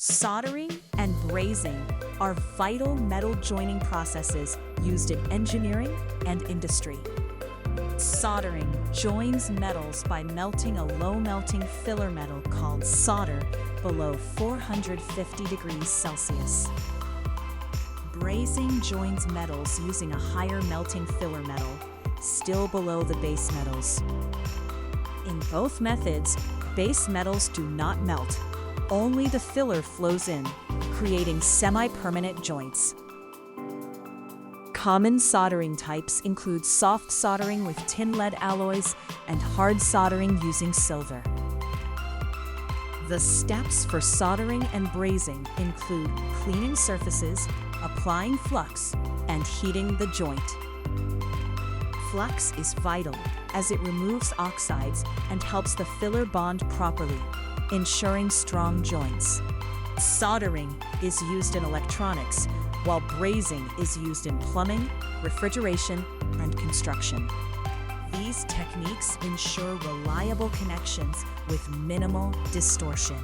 Soldering and brazing are vital metal joining processes used in engineering and industry. Soldering joins metals by melting a low-melting filler metal called solder below 450 degrees Celsius. Brazing joins metals using a higher melting filler metal, still below the base metals. In both methods, base metals do not melt. Only the filler flows in, creating semi-permanent joints. Common soldering types include soft soldering with tin-lead alloys and hard soldering using silver. The steps for soldering and brazing include cleaning surfaces, applying flux, and heating the joint. Flux is vital as it removes oxides and helps the filler bond properly, ensuring strong joints. Soldering is used in electronics, while brazing is used in plumbing, refrigeration, and construction. These techniques ensure reliable connections with minimal distortion.